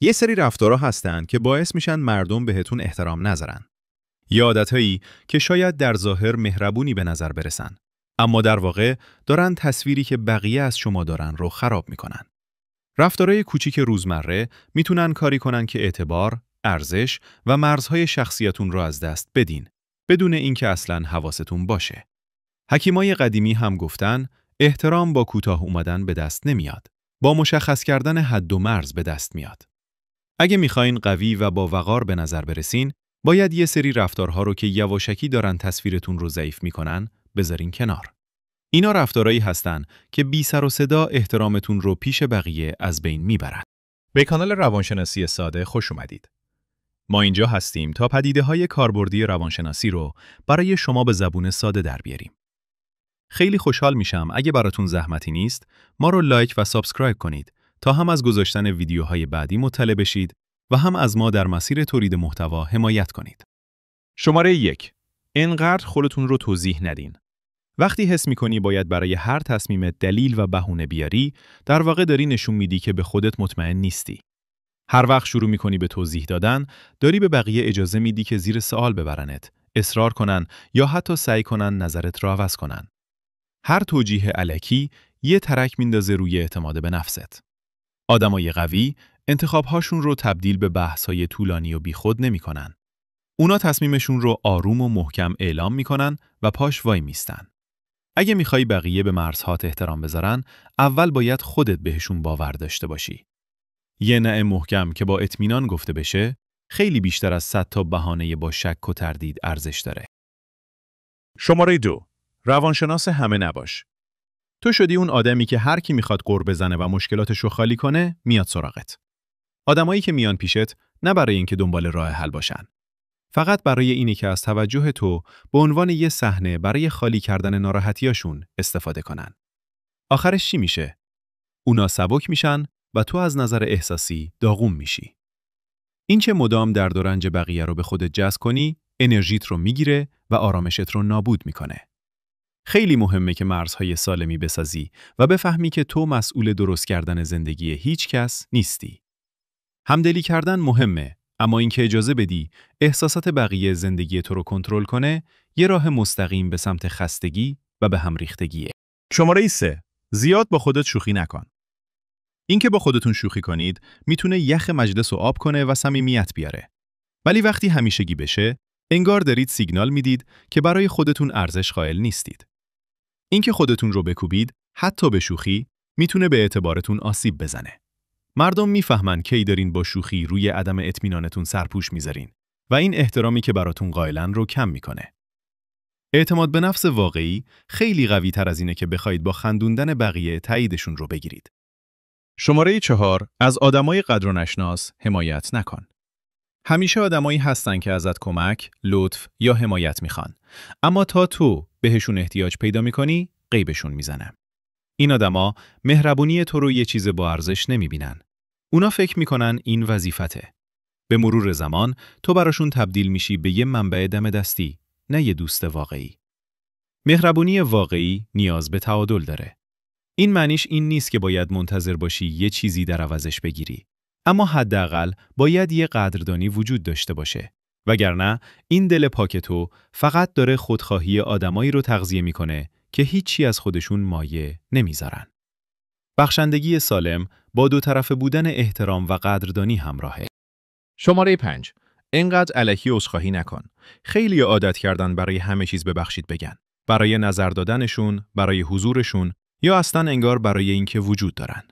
یه سری رفتارها هستن که باعث میشن مردم بهتون احترام نذارن. یه عادتهایی که شاید در ظاهر مهربونی به نظر برسن، اما در واقع دارن تصویری که بقیه از شما دارن رو خراب میکنن. رفتارهای کوچیک روزمره میتونن کاری کنن که اعتبار، ارزش و مرزهای شخصیتون رو از دست بدین، بدون اینکه اصلاً حواستون باشه. حکیمای قدیمی هم گفتن احترام با کوتاه اومدن به دست نمیاد، با مشخص کردن حد و مرز به دست میاد. اگه میخواین قوی و با وقار به نظر برسین، باید یه سری رفتارها رو که یواشکی دارن تصویرتون رو ضعیف میکنن، بذارین کنار. اینا رفتارهایی هستن که بی سر و صدا احترامتون رو پیش بقیه از بین میبرن. به کانال روانشناسی ساده خوش اومدید. ما اینجا هستیم تا پدیده‌های کاربردی روانشناسی رو برای شما به زبون ساده در بیاریم. خیلی خوشحال میشم اگه براتون زحمتی نیست، ما رو لایک و سابسکرایب کنید تا هم از گذاشتن ویدیوهای بعدی مطلع بشید و هم از ما در مسیر تولید محتوا حمایت کنید. شماره 1. اینقدر خودتون رو توضیح ندین. وقتی حس می‌کنی باید برای هر تصمیم دلیل و بهونه بیاری، در واقع داری نشون میدی که به خودت مطمئن نیستی. هر وقت شروع می‌کنی به توضیح دادن، داری به بقیه اجازه میدی که زیر سوال ببرنت، اصرار کنن یا حتی سعی کنن نظرت رو عوض کنن. هر توجیه الکی یه ترک میندازه روی اعتماد به نفست. آدمای قوی انتخاب‌هاشون رو تبدیل به بحث‌های طولانی و بیخود نمی‌کنن. اونا تصمیمشون رو آروم و محکم اعلام می‌کنن و پاش وای میستن. اگه میخوای بقیه به مرزهات احترام بذارن، اول باید خودت بهشون باور داشته باشی. یه نه محکم که با اطمینان گفته بشه، خیلی بیشتر از 100 تا بهانه با شک و تردید ارزش داره. شماره 2. روانشناس همه نباش. تو شدی اون آدمی که هر کی میخواد غر بزنه و مشکلاتش رو خالی کنه، میاد سراغت. آدمایی که میان پیشت نه برای اینکه دنبال راه حل باشن. فقط برای اینی که از توجه تو به عنوان یه صحنه برای خالی کردن ناراحتیاشون استفاده کنن. آخرش چی میشه؟ اونا سبک میشن و تو از نظر احساسی داغون میشی. این که مدام درد و رنج بقیه رو به خودت جذب کنی، انرژیت رو میگیره و آرامشت رو نابود میکنه. خیلی مهمه که مرزهای سالمی بسازی و بفهمی که تو مسئول درست کردن زندگی هیچ کس نیستی. همدلی کردن مهمه، اما اینکه اجازه بدی احساسات بقیه زندگی تو رو کنترل کنه، یه راه مستقیم به سمت خستگی و به هم ریختگیه. شماره 3. زیاد با خودت شوخی نکن. اینکه با خودتون شوخی کنید میتونه یخ مجلس رو آب کنه و صمیمیت بیاره. ولی وقتی همیشگی بشه، انگار دارید سیگنال میدید که برای خودتون ارزش قائل نیستید. اینکه خودتون رو بکوبید، حتی به شوخی، میتونه به اعتبارتون آسیب بزنه. مردم میفهمن کی دارین با شوخی روی عدم اطمینانتون سرپوش میذارین و این احترامی که براتون قائلن رو کم میکنه. اعتماد به نفس واقعی خیلی قوی تر از اینه که بخواید با خندوندن بقیه تاییدشون رو بگیرید. شماره 4. از آدمای قدر و نشناس حمایت نکن. همیشه آدمایی هستن که ازت کمک، لطف یا حمایت میخوان، اما تا تو بهشون احتیاج پیدا میکنی، غیبشون میزنه. این آدما مهربونی تو رو یه چیز با ارزش نمیبینن. اونا فکر میکنن این وظیفته. به مرور زمان تو براشون تبدیل میشی به یه منبع دم دستی، نه یه دوست واقعی. مهربونی واقعی نیاز به تعادل داره. این معنیش این نیست که باید منتظر باشی یه چیزی در عوضش بگیری، اما حداقل باید یه قدردانی وجود داشته باشه. وگرنه این دل پاک تو فقط داره خودخواهی آدمایی رو تغذیه میکنه که هیچی از خودشون مایه نمیذارن. بخشندگی سالم با دو طرفه بودن احترام و قدردانی همراهه. شماره 5. اینقدر الکی عذرخواهی نکن. خیلی عادت کردن برای همه چیز ببخشید بگن. برای نظر دادنشون، برای حضورشون یا اصلا انگار برای اینکه وجود دارن.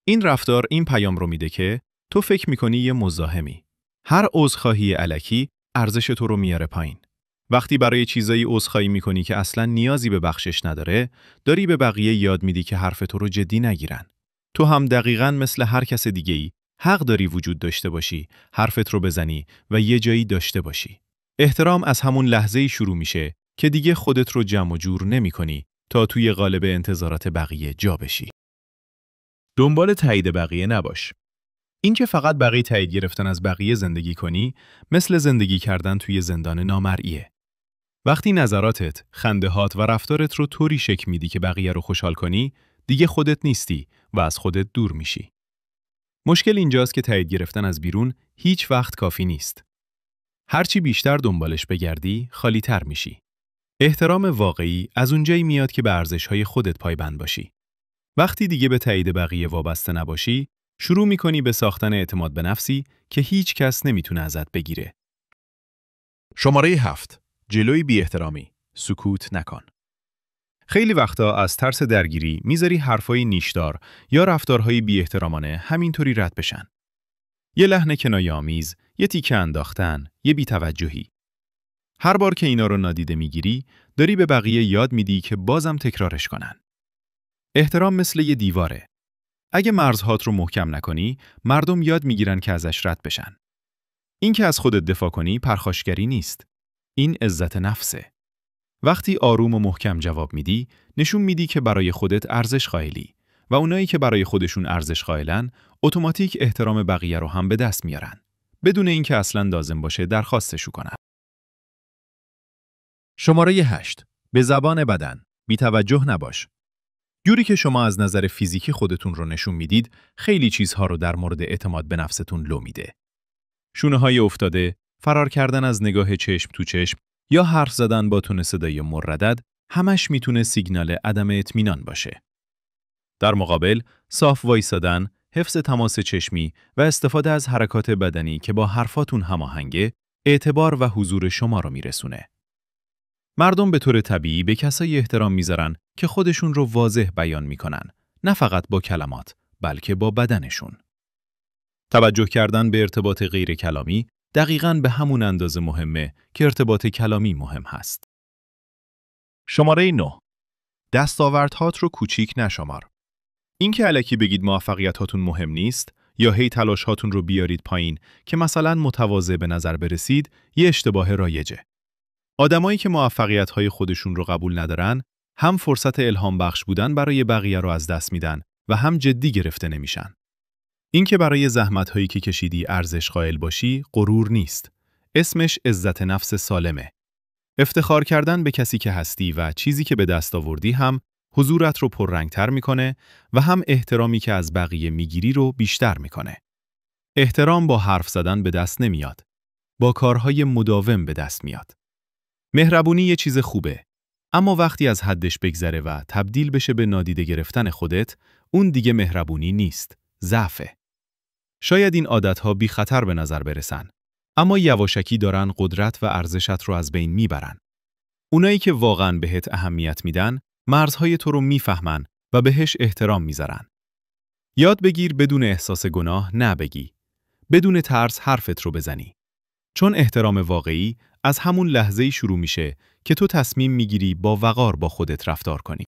این رفتار این پیام رو میده که تو فکر میکنی یه مزاحمی. هر عذرخواهی الکی ارزش تو رو میاره پایین. وقتی برای چیزایی عذرخواهی میکنی که اصلا نیازی به بخشش نداره، داری به بقیه یاد میدی که حرف تو رو جدی نگیرن. تو هم دقیقاً مثل هر کس دیگه‌ای حق داری وجود داشته باشی، حرفت رو بزنی و یه جایی داشته باشی. احترام از همون لحظه‌ای شروع میشه که دیگه خودت رو جمع و جور نمی‌کنی تا توی قالب انتظارات بقیه جا بشی. دنبال تایید بقیه نباش. این که فقط برای تایید گرفتن از بقیه زندگی کنی، مثل زندگی کردن توی زندان نامرئیه. وقتی نظراتت، خنده‌هات و رفتارت رو طوری شکل میدی که بقیه رو خوشحال کنی، دیگه خودت نیستی و از خودت دور میشی. مشکل اینجاست که تایید گرفتن از بیرون هیچ وقت کافی نیست. هرچی بیشتر دنبالش بگردی، خالی‌تر میشی. احترام واقعی از اونجایی میاد که به ارزش‌های خودت پایبند باشی. وقتی دیگه به تایید بقیه وابسته نباشی، شروع می‌کنی به ساختن اعتماد به نفسی که هیچ کس نمیتونه ازت بگیره. شماره 7. جلوی بی‌احترامی. سکوت نکن. خیلی وقتا از ترس درگیری میذاری حرفای نیشدار یا رفتارهای بی‌احترامانه همینطوری رد بشن. یه لحن کنایه‌آمیز، یه تیکه انداختن، یه بی‌توجهی. هر بار که اینا رو نادیده میگیری، داری به بقیه یاد میدی که بازم تکرارش کنن. احترام مثل یه دیواره. اگه مرزهات رو محکم نکنی، مردم یاد میگیرن که ازش رد بشن. این که از خودت دفاع کنی پرخاشگری نیست. این عزت نفسه. وقتی آروم و محکم جواب میدی، نشون میدی که برای خودت ارزش قائلی و اونایی که برای خودشون ارزش قائلن، اتوماتیک احترام بقیه رو هم به دست میارن، بدون اینکه اصلاً لازم باشه درخواستشو کنن. شماره 8. به زبان بدن. بی‌توجه نباش. جوری که شما از نظر فیزیکی خودتون رو نشون میدید، خیلی چیزها رو در مورد اعتماد به نفستون لو میده. شونه‌های افتاده، فرار کردن از نگاه چشم تو چشم یا حرف زدن با تون صدای مردد، همش میتونه سیگنال عدم اطمینان باشه. در مقابل، صاف وایسادن، حفظ تماس چشمی و استفاده از حرکات بدنی که با حرفاتون هماهنگه، اعتبار و حضور شما رو میرسونه. مردم به طور طبیعی به کسایی احترام میذارن که خودشون رو واضح بیان میکنن، نه فقط با کلمات، بلکه با بدنشون. توجه کردن به ارتباط غیر کلامی دقیقاً به همون اندازه مهمه که ارتباط کلامی مهم هست. شماره 9. دستاوردهات رو کوچیک نشمار. این که الکی بگید موفقیتاتون مهم نیست یا هی تلاشاتون رو بیارید پایین که مثلا متواضع به نظر برسید، یه اشتباه رایجه. آدمایی که موفقیت‌های خودشون رو قبول ندارن، هم فرصت الهام بخش بودن برای بقیه رو از دست میدن و هم جدی گرفته نمیشن. این که برای زحمت‌هایی که کشیدی ارزش قائل باشی، غرور نیست. اسمش عزت نفس سالمه. افتخار کردن به کسی که هستی و چیزی که به دست آوردی هم حضورت رو پررنگ‌تر میکنه و هم احترامی که از بقیه میگیری رو بیشتر میکنه. احترام با حرف زدن به دست نمیاد. با کارهای مداوم به دست میاد. مهربونی یه چیز خوبه، اما وقتی از حدش بگذره و تبدیل بشه به نادیده گرفتن خودت، اون دیگه مهربونی نیست، ضعفه. شاید این عادتها بی خطر به نظر برسن، اما یواشکی دارن قدرت و ارزشت رو از بین میبرن. اونایی که واقعاً بهت اهمیت میدن، مرزهای تو رو میفهمن و بهش احترام میذارن. یاد بگیر بدون احساس گناه نبگی. بدون ترس حرفت رو بزنی. چون احترام واقعی از همون لحظه‌ای شروع میشه که تو تصمیم میگیری با وقار با خودت رفتار کنی.